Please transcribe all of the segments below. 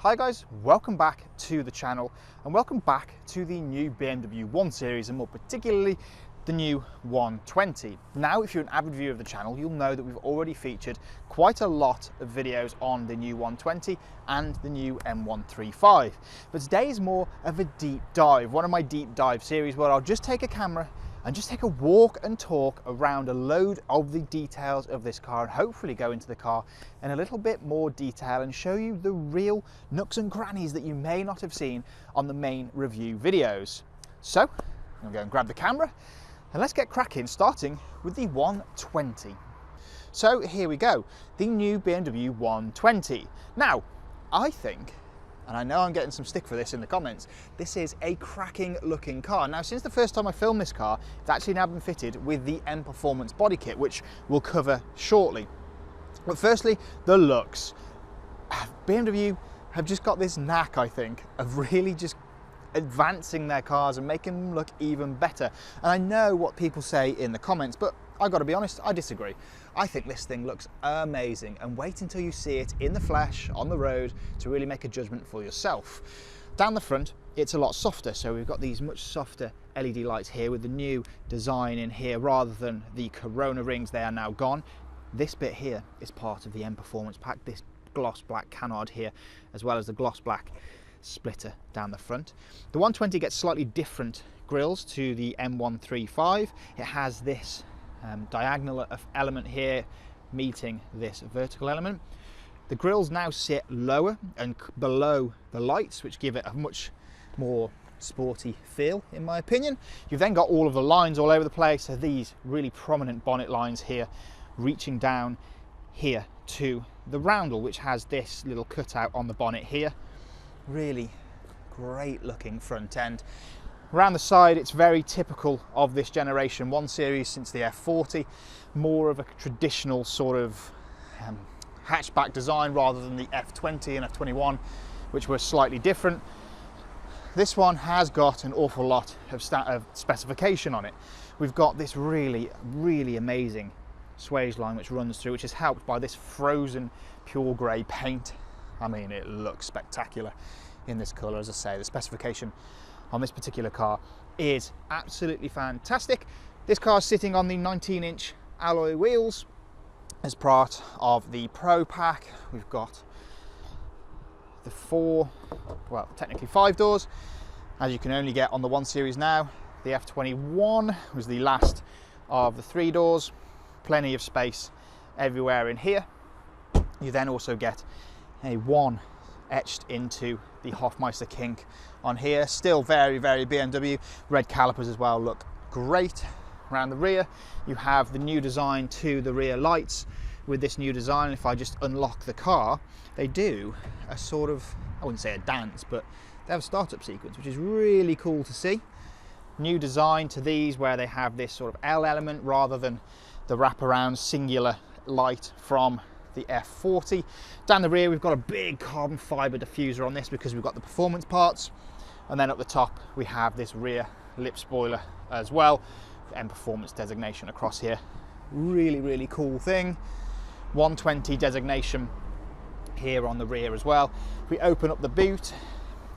Hi guys, welcome back to the channel and welcome back to the new BMW 1 Series and more particularly the new 120. Now if you're an avid viewer of the channel, you'll know that we've already featured quite a lot of videos on the new 120 and the new M135. But today is more of a deep dive, one of my deep dive series where I'll just take a camera and just take a walk and talk around a load of the details of this car and hopefully go into the car in a little bit more detail and show you the real nooks and crannies that you may not have seen on the main review videos. So I'm going to go and grab the camera and let's get cracking, starting with the 120. So here we go, the new BMW 120. Now, I think, and I know I'm getting some stick for this in the comments, this is a cracking looking car. Now, since the first time I filmed this car, it's actually now been fitted with the M Performance body kit, which we'll cover shortly. But firstly, the looks. BMW have just got this knack, I think, of really just advancing their cars and making them look even better. And I know what people say in the comments, but I've got to be honest, I disagree. I think this thing looks amazing, and wait until you see it in the flesh, on the road, to really make a judgment for yourself. Down the front, it's a lot softer, so we've got these much softer LED lights here with the new design in here rather than the Corona rings. They are now gone. This bit here is part of the M Performance pack, this gloss black canard here, as well as the gloss black splitter down the front. The 120 gets slightly different grills to the M135. It has this diagonal element here meeting this vertical element. The grills now sit lower and below the lights, which give it a much more sporty feel, in my opinion. You've then got all of the lines all over the place, so these really prominent bonnet lines here reaching down here to the roundel, which has this little cutout on the bonnet here. Really great looking front end. Around the side, it's very typical of this generation 1 Series since the F40, more of a traditional sort of hatchback design rather than the F20 and F21, which were slightly different. This one has got an awful lot of specification on it. We've got this really amazing swage line which runs through, which is helped by this frozen pure grey paint. I mean, it looks spectacular in this colour. As I say, the specification on this particular car is absolutely fantastic. This car is sitting on the 19-inch alloy wheels as part of the Pro pack. We've got the technically 5 doors, as you can only get on the 1 Series now. The F21 was the last of the 3 doors. Plenty of space everywhere in here. You then also get a 1 etched into the Hofmeister kink on here. Still very BMW. Red calipers as well look great. Around the rear, you have the new design to the rear lights. With this new design, if I just unlock the car, they do a sort of, I wouldn't say a dance, but they have a startup sequence, which is really cool to see. New design to these where they have this sort of L element rather than the wraparound singular light from the F40. Down the rear, we've got a big carbon fibre diffuser on this because we've got the performance parts. And then up the top, we have this rear lip spoiler as well. M Performance designation across here. Really cool thing. 120 designation here on the rear as well. If we open up the boot,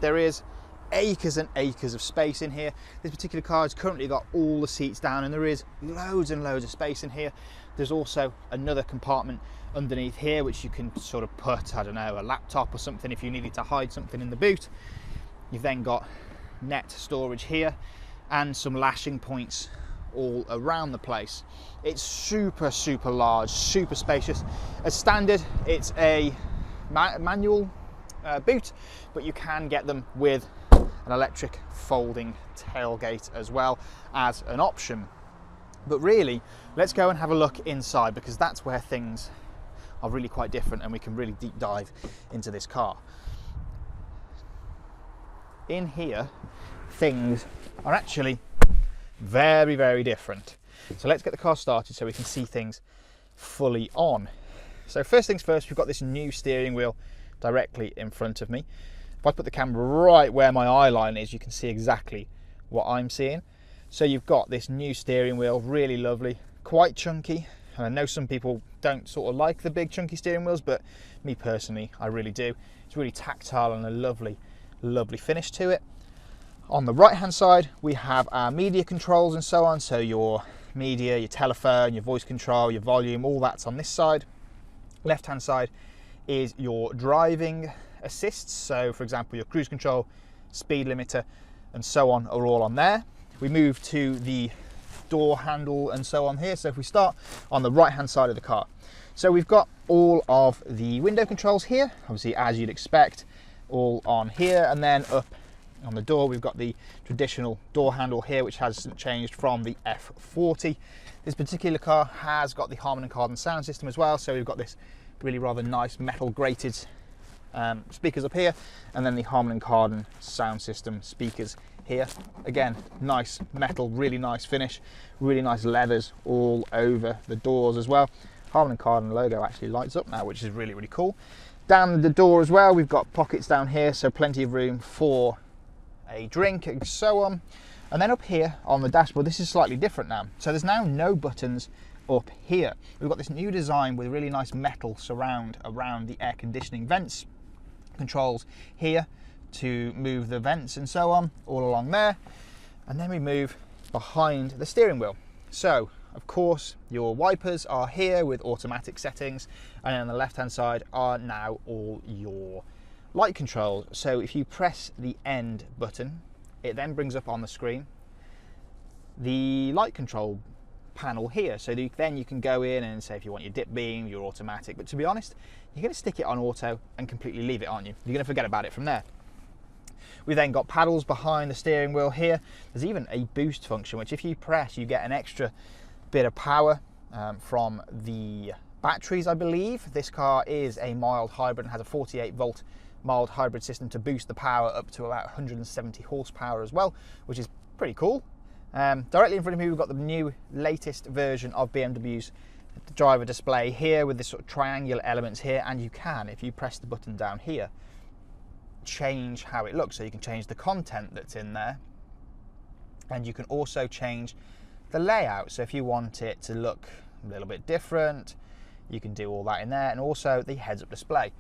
there is acres and acres of space in here. This particular car has currently got all the seats down and there is loads and loads of space in here. There's also another compartment underneath here which you can sort of put, I don't know, a laptop or something if you needed to hide something in the boot. You've then got net storage here and some lashing points all around the place. It's super large, super spacious. As standard, it's a manual boot, but you can get them with an electric folding tailgate as well as an option. But really, let's go and have a look inside, because that's where things are really quite different and we can really deep dive into this car. In here, things are actually very different. So let's get the car started so we can see things fully on. So first things first, we've got this new steering wheel directly in front of me. If I put the camera right where my eye line is, you can see exactly what I'm seeing. So you've got this new steering wheel, really lovely, quite chunky, And I know some people don't sort of like the big chunky steering wheels, but me personally, I really do. It's really tactile and a lovely, lovely finish to it. On the right hand side, we have our media controls and so on. So your media, your telephone, your voice control, your volume, all that's on this side. Left hand side is your driving assists. So for example, your cruise control, speed limiter, and so on are all on there. We move to the door handle and so on here. So if we start on the right hand side of the car, so we've got all of the window controls here, obviously as you'd expect, all on here, and then up on the door we've got the traditional door handle here, which hasn't changed from the F40. This particular car has got the Harman Kardon sound system as well, so we've got this really rather nice metal grated speakers up here, and then the Harman Kardon sound system speakers here. Again, nice metal, really nice finish, really nice leathers all over the doors as well. Harman Kardon logo actually lights up now, which is really, really cool. Down the door as well, we've got pockets down here, so plenty of room for a drink and so on. And then up here on the dashboard, this is slightly different now. So there's now no buttons up here. We've got this new design with really nice metal surround around the air conditioning vents, controls here to move the vents and so on, all along there. And then we move behind the steering wheel. So of course your wipers are here with automatic settings, and on the left hand side are now all your light controls. So if you press the end button, it then brings up on the screen the light control panel here. So then you can go in and say if you want your dip beam, your automatic, but to be honest, you're going to stick it on auto and completely leave it, aren't you? You're going to forget about it from there. We've then got paddles behind the steering wheel here. There's even a boost function, which if you press, you get an extra bit of power from the batteries, I believe. This car is a mild hybrid and has a 48 volt mild hybrid system to boost the power up to about 170 horsepower as well, which is pretty cool. Directly in front of me, we've got the new latest version of BMW's driver display here with this sort of triangular elements here, and you can, if you press the button down here, change how it looks. So you can change the content that's in there, and you can also change the layout. So if you want it to look a little bit different, you can do all that in there, and also the heads-up display.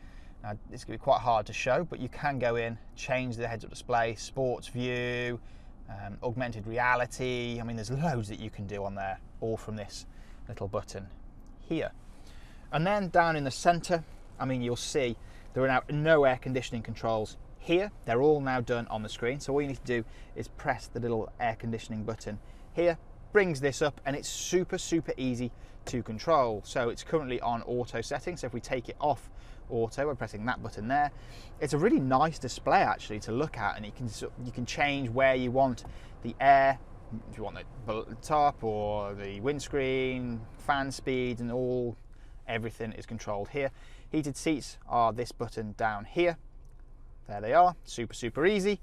Now this can be quite hard to show, but you can go in, change the heads-up display, sports view, augmented reality. I mean, there's loads that you can do on there, all from this little button here. And then down in the center, I mean, you'll see there are now no air conditioning controls here. They're all now done on the screen. So all you need to do is press the little air conditioning button here, brings this up, and it's super, super easy to control. So it's currently on auto setting. So if we take it off auto, we're pressing that button there. It's a really nice display actually to look at, and you can change where you want the air, if you want the top or the windscreen, fan speeds, and everything is controlled here. Heated seats are this button down here. There they are, super, super easy.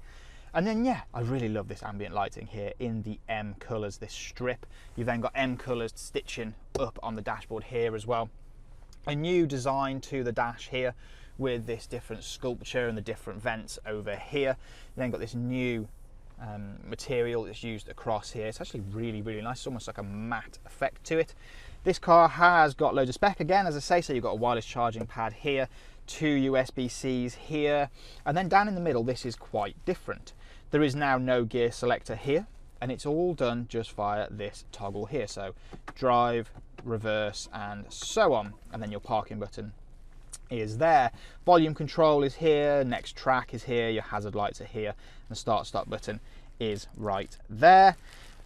And then, yeah, I really love this ambient lighting here in the M colours, this strip. You've then got M colours stitching up on the dashboard here as well. A new design to the dash here with this different sculpture and the different vents over here. You then got this new material that's used across here. It's actually really, really nice. It's almost like a matte effect to it. This car has got loads of spec again, as I say, so you've got a wireless charging pad here, 2 USB-Cs here, and then down in the middle, this is quite different. There is now no gear selector here, and it's all done just via this toggle here. So drive, reverse, and so on, and then your parking button is there. Volume control is here, next track is here, your hazard lights are here, and the start-stop button is right there.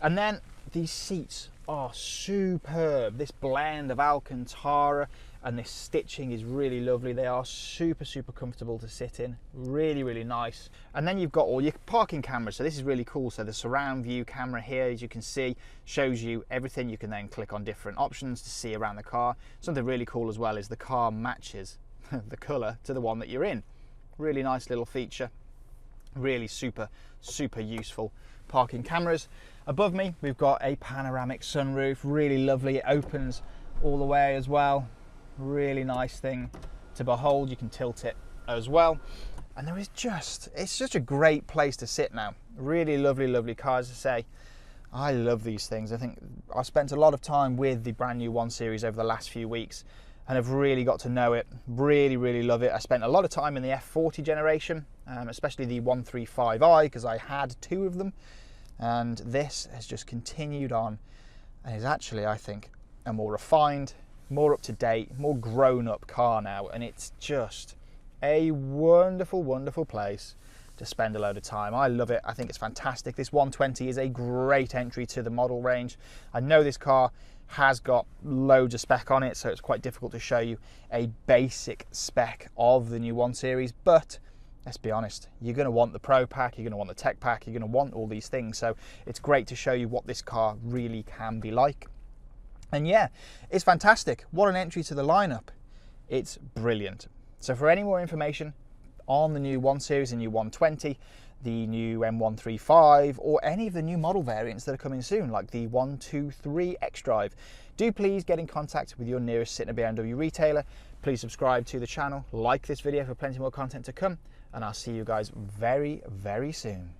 And then these seats are superb. This blend of Alcantara and this stitching is really lovely. They are super, super comfortable to sit in. Really, really nice. And then you've got all your parking cameras. So this is really cool. So the surround view camera here, as you can see, shows you everything. You can then click on different options to see around the car. Something really cool as well is the car matches the color to the one that you're in. Really nice little feature. Really super, super useful parking cameras. Above me, we've got a panoramic sunroof. Really lovely. It opens all the way as well. Really nice thing to behold. You can tilt it as well. And there is it's just a great place to sit now. Really lovely, lovely car, as I say. I love these things. I think I've spent a lot of time with the brand new 1 Series over the last few weeks and have really got to know it. Really love it. I spent a lot of time in the F40 generation, especially the 135i, because I had 2 of them, and this has just continued on and is actually, I think, a more refined, more up-to-date, more grown-up car now, and it's just a wonderful place to spend a load of time. I love it. I think it's fantastic. This 120 is a great entry to the model range. I know this car has got loads of spec on it, so it's quite difficult to show you a basic spec of the new 1 Series, but let's be honest, you're going to want the Pro Pack, you're going to want the Tech Pack, you're going to want all these things, so it's great to show you what this car really can be like. And yeah, it's fantastic. What an entry to the lineup. It's brilliant. So for any more information on the new 1 Series, the new 120, the new M135, or any of the new model variants that are coming soon, like the 123 X-Drive, do please get in contact with your nearest Sytner BMW retailer. Please subscribe to the channel, like this video for plenty more content to come, and I'll see you guys very soon.